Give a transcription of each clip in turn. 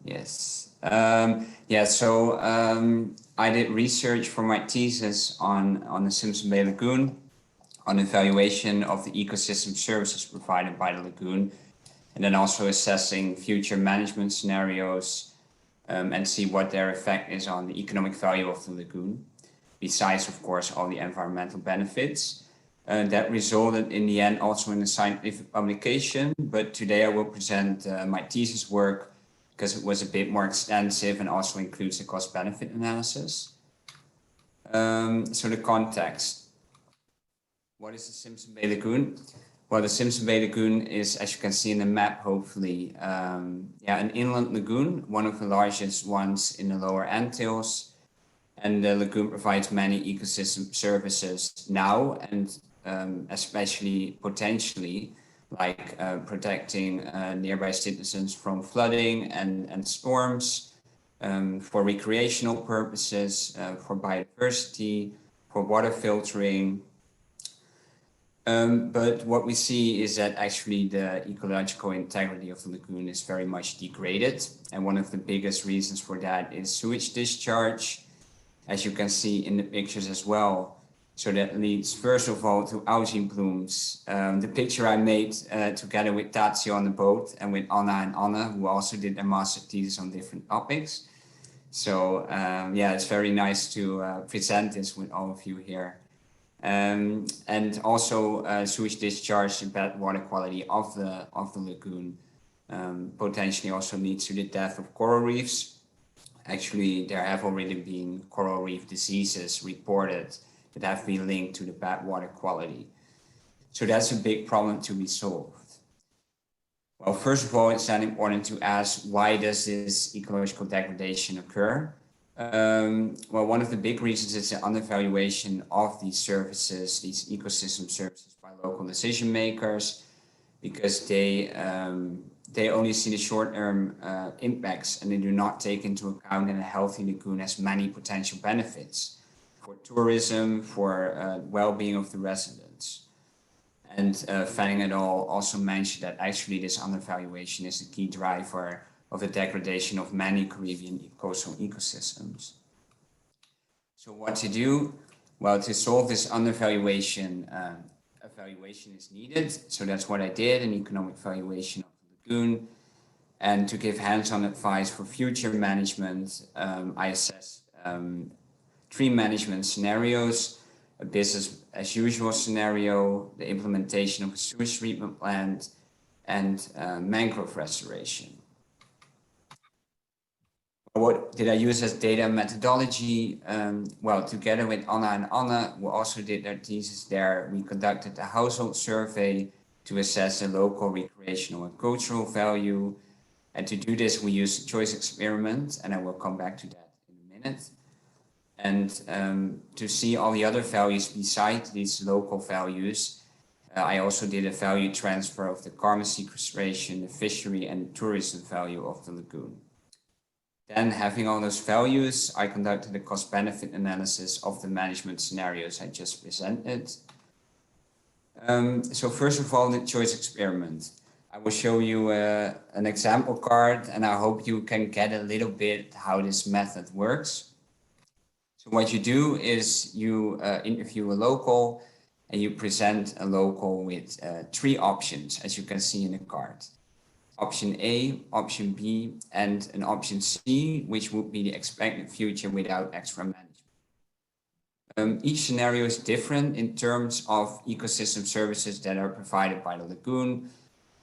Yes. I did research for my thesis on the Simpson Bay Lagoon, on evaluation of the ecosystem services provided by the lagoon, and then also assessing future management scenarios and see what their effect is on the economic value of the lagoon, besides, of course, all the environmental benefits. That resulted in the end also in a scientific publication, but today I will present my thesis work because it was a bit more extensive and also includes a cost-benefit analysis. So the context. What is the Simpson Bay Lagoon? Well, the Simpson Bay Lagoon is, as you can see in the map, hopefully, an inland lagoon, one of the largest ones in the lower Antilles. And the lagoon provides many ecosystem services now, and especially potentially, like protecting nearby citizens from flooding and storms, for recreational purposes, for biodiversity, for water filtering. But what we see is that actually the ecological integrity of the lagoon is very much degraded. And one of the biggest reasons for that is sewage discharge, as you can see in the pictures as well. So that leads, first of all, to algae blooms. The picture I made together with Tazio on the boat and with Anna, who also did their master thesis on different topics. So it's very nice to present this with all of you here. And also sewage discharge and bad water quality of the lagoon potentially also leads to the death of coral reefs. Actually, there have already been coral reef diseases reported that have been linked to the bad water quality. So that's a big problem to be solved. Well, first of all, it's then important to ask, why does this ecological degradation occur? Well, one of the big reasons is the undervaluation of these services, these ecosystem services, by local decision makers, because they only see the short-term impacts, and they do not take into account that a healthy lagoon has many potential benefits for tourism, for well-being of the residents. And Fanning et al. Also mentioned that actually this undervaluation is the key driver of the degradation of many Caribbean coastal ecosystems. So what to do? Well, to solve this undervaluation, evaluation is needed. So that's what I did, an economic valuation of the lagoon. And to give hands-on advice for future management, I assessed 3 management scenarios: a business as usual scenario, the implementation of a sewage treatment plant, and mangrove restoration. What did I use as data methodology? Well, together with Anna, who also did their thesis there, we conducted a household survey to assess the local recreational and cultural value. And to do this, we used a choice experiment, and I will come back to that in a minute. And to see all the other values besides these local values, I also did a value transfer of the carbon sequestration, the fishery, and the tourism value of the lagoon. Then, having all those values, I conducted a cost-benefit analysis of the management scenarios I just presented. So first of all, the choice experiment. I will show you an example card, and I hope you can get a little bit how this method works. So what you do is you interview a local, and you present a local with 3 options, as you can see in the card. Option A, option B, and an option C, which would be the expected future without extra management. Each scenario is different in terms of ecosystem services that are provided by the lagoon.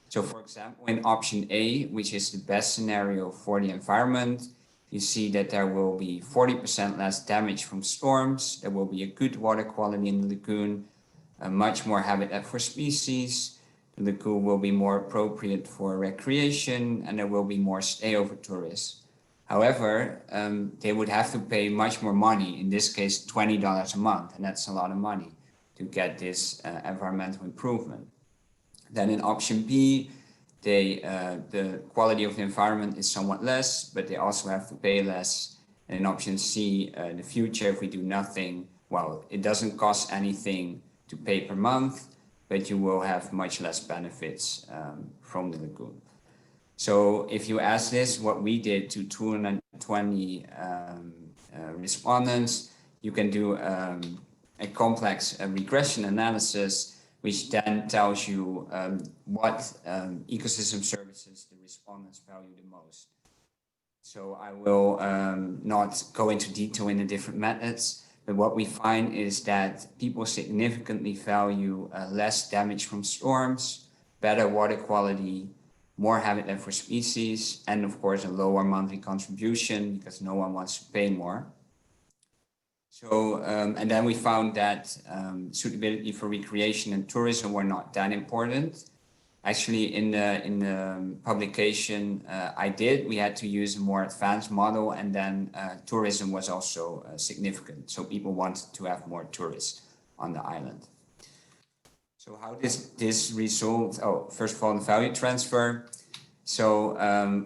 So for example, in option A, which is the best scenario for the environment, you see that there will be 40% less damage from storms, there will be a good water quality in the lagoon, much more habitat for species. The lagoon will be more appropriate for recreation, and there will be more stayover tourists. However, they would have to pay much more money, in this case $20 a month, and that's a lot of money to get this environmental improvement. Then in option B, the quality of the environment is somewhat less, but they also have to pay less. And in option C, the future, if we do nothing, well, it doesn't cost anything to pay per month, but you will have much less benefits from the lagoon. So if you ask this, what we did to 220 respondents, you can do a complex regression analysis, which then tells you what ecosystem services the respondents value the most. So I will not go into detail in the different methods, but what we find is that people significantly value less damage from storms, better water quality, more habitat for species, and of course a lower monthly contribution because no one wants to pay more. So, and then we found that suitability for recreation and tourism were not that important. Actually, in the publication we had to use a more advanced model, and then tourism was also significant. So people wanted to have more tourists on the island. So how does this result? Oh, first of all, the value transfer. So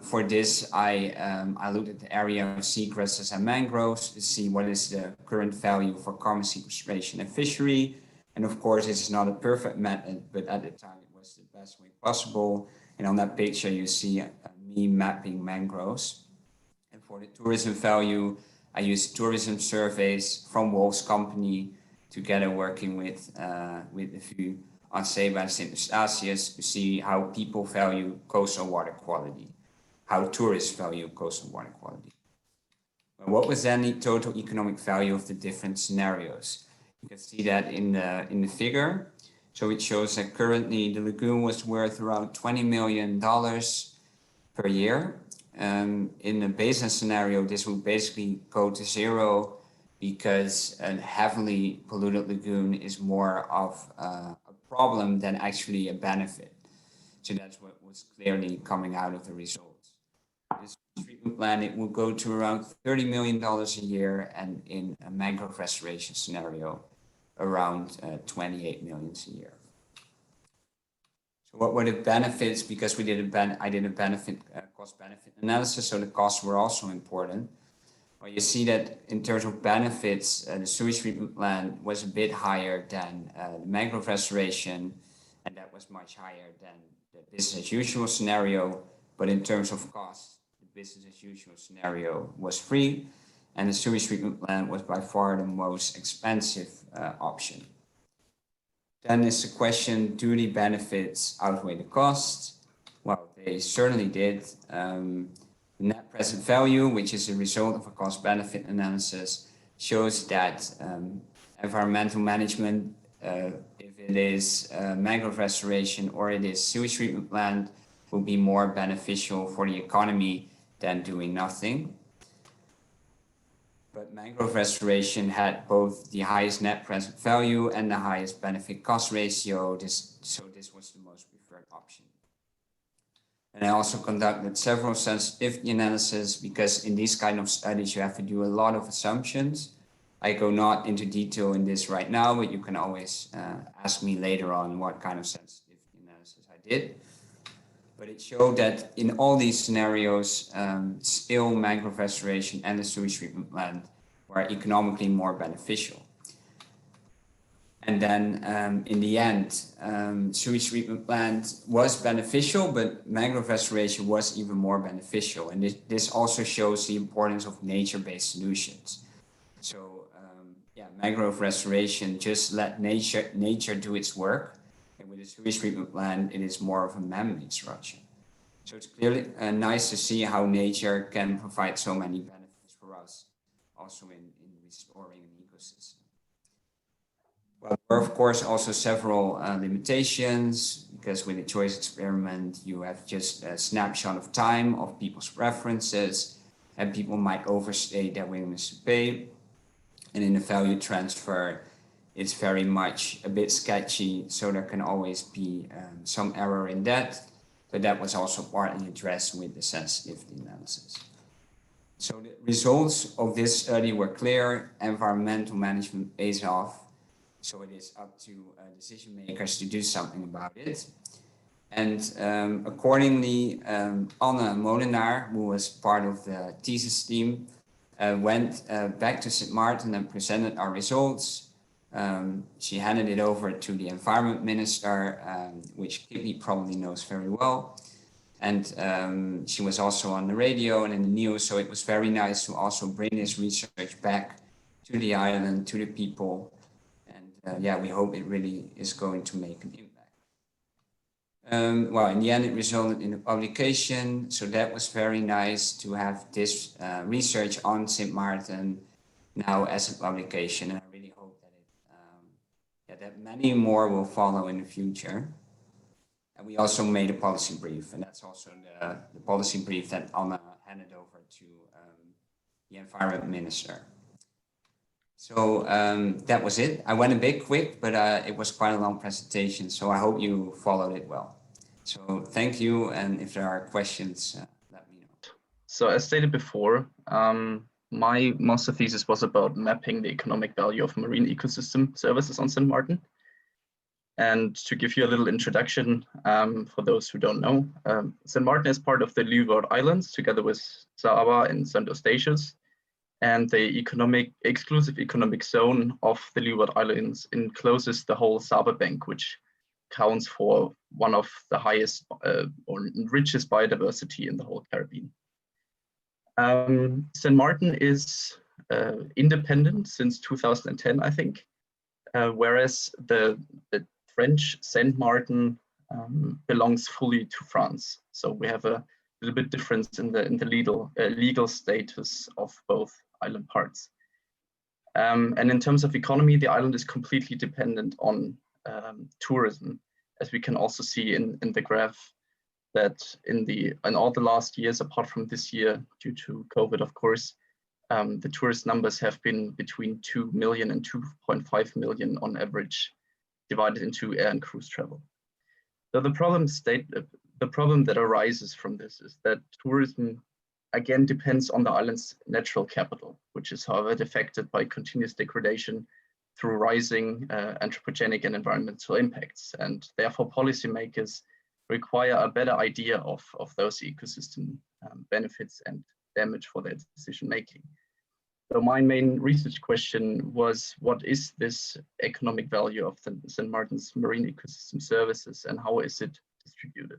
for this, I looked at the area of seagrasses and mangroves to see what is the current value for carbon sequestration and fishery. And of course, this is not a perfect method, but at the time it was the best way possible. And on that picture, you see me mapping mangroves. And for the tourism value, I used tourism surveys from Wolf's company together working with a few on Seba and St. Eustatius to see how people value coastal water quality, how tourists value coastal water quality. But what was then the total economic value of the different scenarios? You can see that in the figure. So it shows that currently the lagoon was worth around $20 million per year. In the baseline scenario, this would basically go to zero because a heavily polluted lagoon is more of a problem than actually a benefit. So that's what was clearly coming out of the results. This treatment plan, it will go to around $30 million a year, and in a mangrove restoration scenario, around 28 million a year. So what were the benefits? Because I did a benefit cost-benefit analysis, so the costs were also important. Well, you see that in terms of benefits, the sewage treatment plant was a bit higher than the mangrove restoration, and that was much higher than the business as usual scenario. But in terms of cost, the business as usual scenario was free, and the sewage treatment plant was by far the most expensive option. Then is the question, do the benefits outweigh the costs? Well, they certainly did. The net present value, which is a result of a cost-benefit analysis, shows that environmental management, if it is mangrove restoration or it is sewage treatment plant, will be more beneficial for the economy than doing nothing. But mangrove restoration had both the highest net present value and the highest benefit cost ratio, so this was the most preferred option. And I also conducted several sensitivity analyses because in these kind of studies you have to do a lot of assumptions. I go not into detail in this right now, but you can always ask me later on what kind of sensitivity analysis I did. But it showed that in all these scenarios, still mangrove restoration and the sewage treatment plant were economically more beneficial. And then in the end, sewage treatment plant was beneficial, but mangrove restoration was even more beneficial. And this also shows the importance of nature-based solutions. So mangrove restoration just let nature do its work. And with the sewage treatment plant, it is more of a man-made structure. So it's clearly nice to see how nature can provide so many benefits for us, also in restoring an ecosystem. Well, there are of course also several limitations, because with the choice experiment, you have just a snapshot of time of people's preferences, and people might overstate their willingness to pay. And in the value transfer, it's very much a bit sketchy, so there can always be some error in that, but that was also partly addressed with the sensitivity analysis. So the results of this study were clear. Environmental management pays off, so it is up to decision makers to do something about it. And accordingly, Anne Molenaar, who was part of the thesis team, went back to St. Maarten and presented our results. She handed it over to the environment minister, which Kippy probably knows very well. And she was also on the radio and in the news. So it was very nice to also bring this research back to the island, to the people. And yeah, we hope it really is going to make an impact. Well, in the end, it resulted in a publication. So that was very nice to have this research on Sint Maarten now as a publication. And I really hope that that many more will follow in the future. And we also made a policy brief, and that's also the policy brief that Anna handed over to the environment minister. So that was it. I went a bit quick, but it was quite a long presentation, so I hope you followed it well. So thank you, and if there are questions, let me know. So as stated before, my master thesis was about mapping the economic value of marine ecosystem services on Sint Maarten. And to give you a little introduction, for those who don't know, Sint Maarten is part of the Leeward Islands together with Saba and St. Eustatius. And the exclusive economic zone of the Leeward Islands encloses the whole Saba Bank, which counts for one of the highest or richest biodiversity in the whole Caribbean. Sint Maarten is independent since 2010, I think, whereas the French Saint Maarten belongs fully to France. So we have a little bit difference in the legal status of both island parts. And in terms of economy, the island is completely dependent on tourism, as we can also see in the graph that in all the last years, apart from this year due to COVID, of course, the tourist numbers have been between 2 million and 2.5 million on average, divided into air and cruise travel. So the problem that arises from this is that tourism again depends on the island's natural capital, which is however affected by continuous degradation through rising anthropogenic and environmental impacts. And therefore policymakers require a better idea of those ecosystem benefits and damage for their decision making. So my main research question was, what is this economic value of the Sint Maarten's marine ecosystem services and how is it distributed?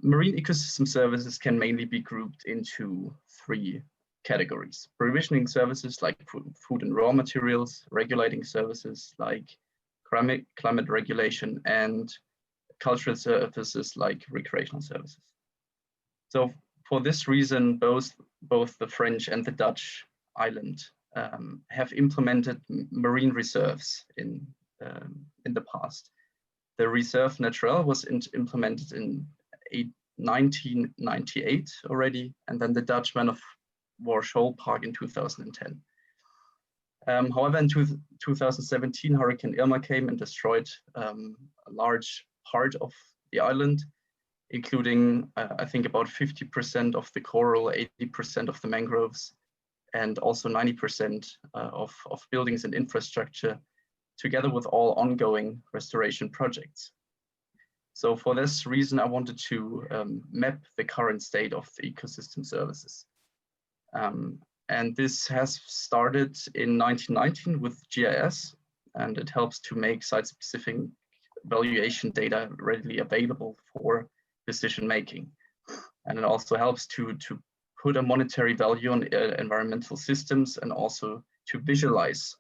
Marine ecosystem services can mainly be grouped into 3 categories: provisioning services like food and raw materials, regulating services like climate regulation, and cultural services like recreational services. So for this reason, both the French and the Dutch island have implemented marine reserves in the past. The Reserve Naturel was implemented in 1998 already, and then the Dutch Man of War Shoal Park in 2010. However, in 2017, Hurricane Irma came and destroyed a large part of the island, including, I think, about 50% of the coral, 80% of the mangroves, and also 90% of buildings and infrastructure, together with all ongoing restoration projects. So for this reason, I wanted to map the current state of the ecosystem services. And this has started in 1919 with GIS, and it helps to make site-specific valuation data readily available for decision making. And it also helps to put a monetary value on environmental systems and also to visualize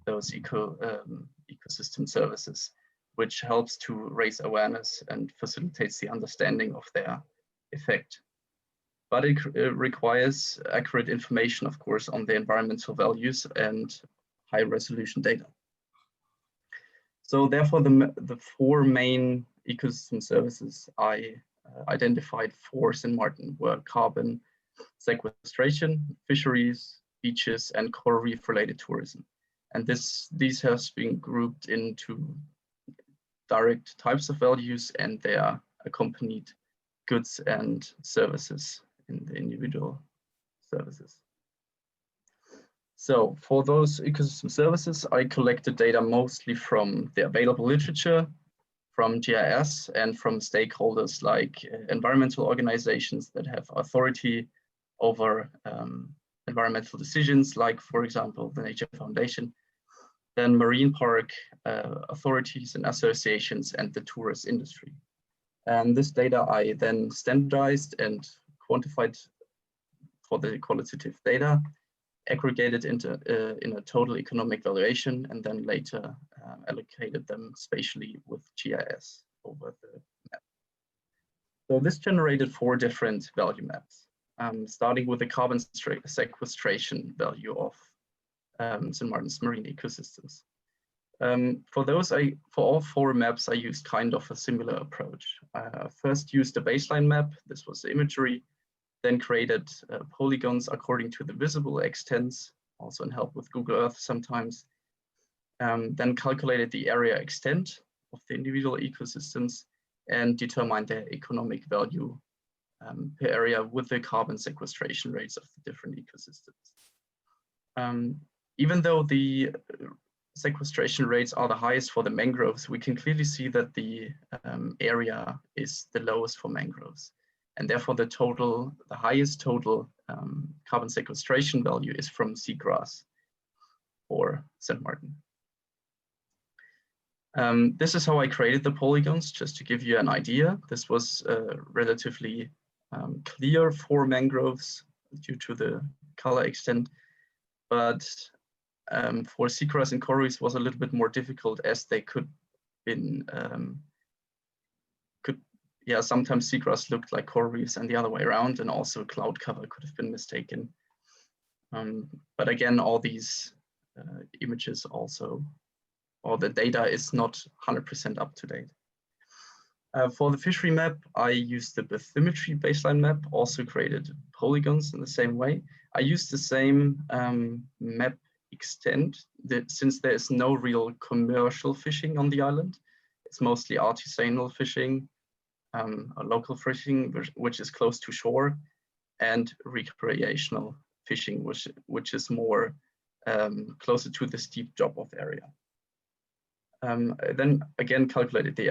those ecosystem services, which helps to raise awareness and facilitates the understanding of their effect. But it requires accurate information, of course, on the environmental values and high resolution data. So therefore, the 4 main ecosystem services I identified for Sint Maarten were carbon sequestration, fisheries, beaches, and coral reef related tourism. And these have been grouped into direct types of values and their accompanied goods and services in the individual services. So for those ecosystem services, I collected data mostly from the available literature, from GIS, and from stakeholders like environmental organizations that have authority over environmental decisions, like, for example, the Nature Foundation, then marine park authorities and associations, and the tourist industry. And this data I then standardized and quantified for the qualitative data, aggregated into in a total economic valuation, and then later allocated them spatially with GIS over the map. So this generated 4 different value maps, starting with the carbon sequestration value of St. Maarten's marine ecosystems. For all 4 maps, I used kind of a similar approach. First used a baseline map. This was the imagery, then created polygons according to the visible extents, also in help with Google Earth sometimes. Then calculated the area extent of the individual ecosystems and determined their economic value per area with the carbon sequestration rates of the different ecosystems. Even though the sequestration rates are the highest for the mangroves, we can clearly see that the area is the lowest for mangroves. And therefore the highest total carbon sequestration value is from seagrass for St. Maarten. This is how I created the polygons, just to give you an idea. This was relatively clear for mangroves due to the color extent, but for seagrass and coral reefs was a little bit more difficult, as they sometimes seagrass looked like coral reefs and the other way around, and also cloud cover could have been mistaken. But again, all these images also, or the data is not 100% up to date. For the fishery map, I used the bathymetry baseline map, also created polygons in the same way. I used the same map extent, since there is no real commercial fishing on the island. It's mostly artisanal fishing, local fishing, which is close to shore, and recreational fishing, which is more closer to the steep drop-off area. Then again calculated the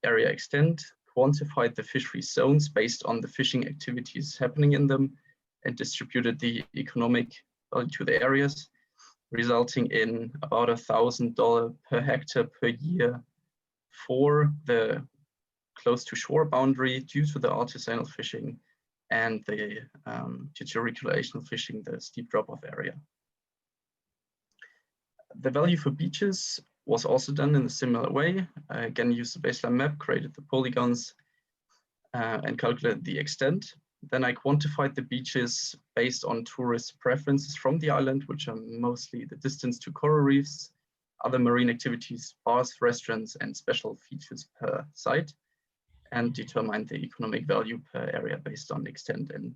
area extent, quantified the fishery zones based on the fishing activities happening in them, and distributed the economic value to the areas, resulting in about $1,000 per hectare per year for the close to shore boundary due to the artisanal fishing, and the due to recreational fishing, the steep drop-off area. The value for beaches was also done in a similar way. I again used the baseline map, created the polygons, and calculated the extent. Then I quantified the beaches based on tourist preferences from the island, which are mostly the distance to coral reefs, other marine activities, bars, restaurants, and special features per site, and determined the economic value per area based on extent and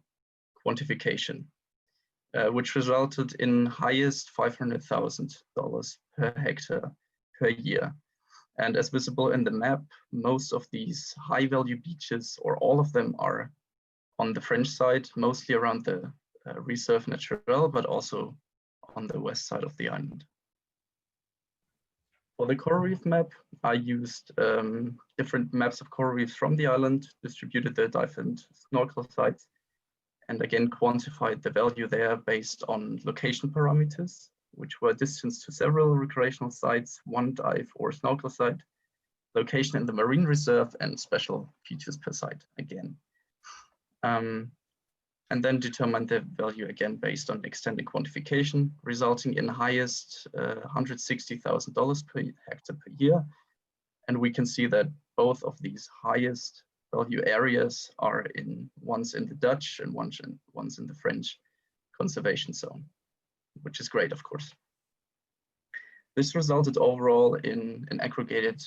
quantification, which resulted in highest $500,000 per hectare per year. And as visible in the map, most of these high value beaches, or all of them, are on the French side, mostly around the Reserve Naturel, but also on the west side of the island. For the coral reef map, I used different maps of coral reefs from the island, distributed the different snorkel sites, and again quantified the value there based on location parameters, which were distance to several recreational sites, one dive or snorkel site, location in the marine reserve, and special features per site again. And then determined the value again based on extended quantification, resulting in highest $160,000 per hectare per year. And we can see that both of these highest value areas are one's in the Dutch and one's in the French conservation zone, which is great, of course. This resulted overall in an aggregated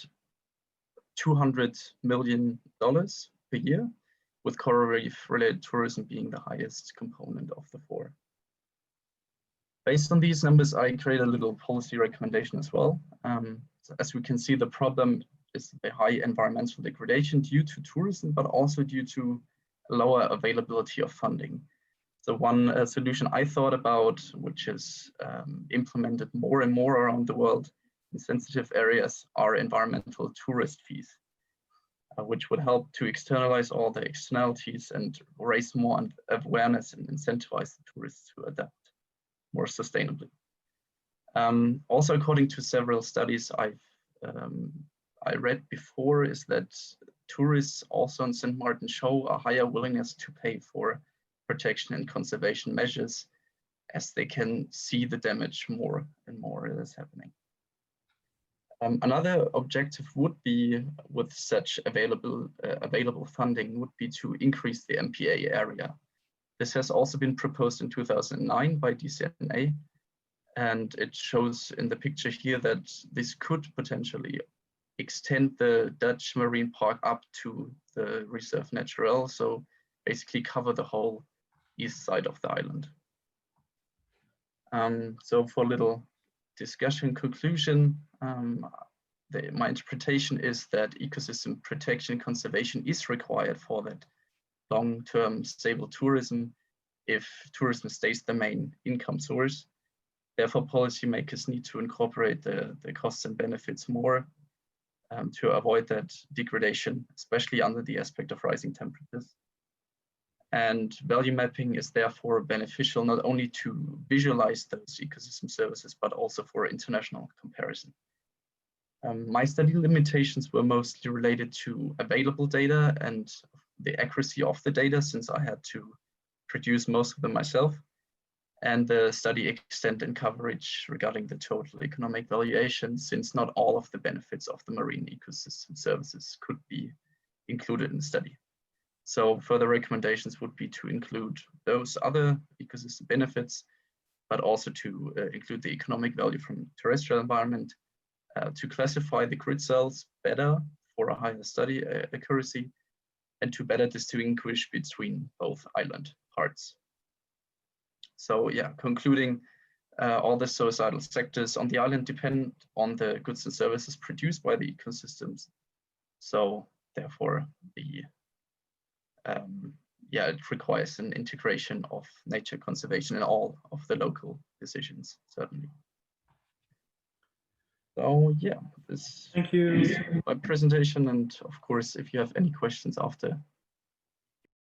$200 million per year, with coral reef related tourism being the highest component of the 4. Based on these numbers, I created a little policy recommendation as well. So as we can see, the problem is the high environmental degradation due to tourism, but also due to lower availability of funding. So one solution I thought about, which is implemented more and more around the world in sensitive areas, are environmental tourist fees, which would help to externalize all the externalities and raise more awareness and incentivize the tourists to adapt more sustainably. Also, according to several studies I read before, is that tourists also in St. Maarten show a higher willingness to pay for protection and conservation measures, as they can see the damage more and more that is happening. Another objective would be, with such available funding, would be to increase the MPA area. This has also been proposed in 2009 by DCNA, and it shows in the picture here that this could potentially extend the Dutch marine park up to the Reserve Naturel, so basically cover the whole east side of the island. So for a little discussion conclusion, my interpretation is that ecosystem protection conservation is required for that long-term stable tourism if tourism stays the main income source. Therefore, policymakers need to incorporate the costs and benefits more to avoid that degradation, especially under the aspect of rising temperatures. And value mapping is therefore beneficial not only to visualize those ecosystem services, but also for international comparison. My study limitations were mostly related to available data and the accuracy of the data, since I had to produce most of them myself, and the study extent and coverage regarding the total economic valuation, since not all of the benefits of the marine ecosystem services could be included in the study. So further recommendations would be to include those other ecosystem benefits, but also to include the economic value from terrestrial environment, to classify the grid cells better for a higher study accuracy, and to better distinguish between both island parts. So yeah, concluding, all the societal sectors on the island depend on the goods and services produced by the ecosystems. So therefore, it requires an integration of nature conservation in all of the local decisions, certainly. So yeah, this Thank you. is my presentation, and of course, if you have any questions after,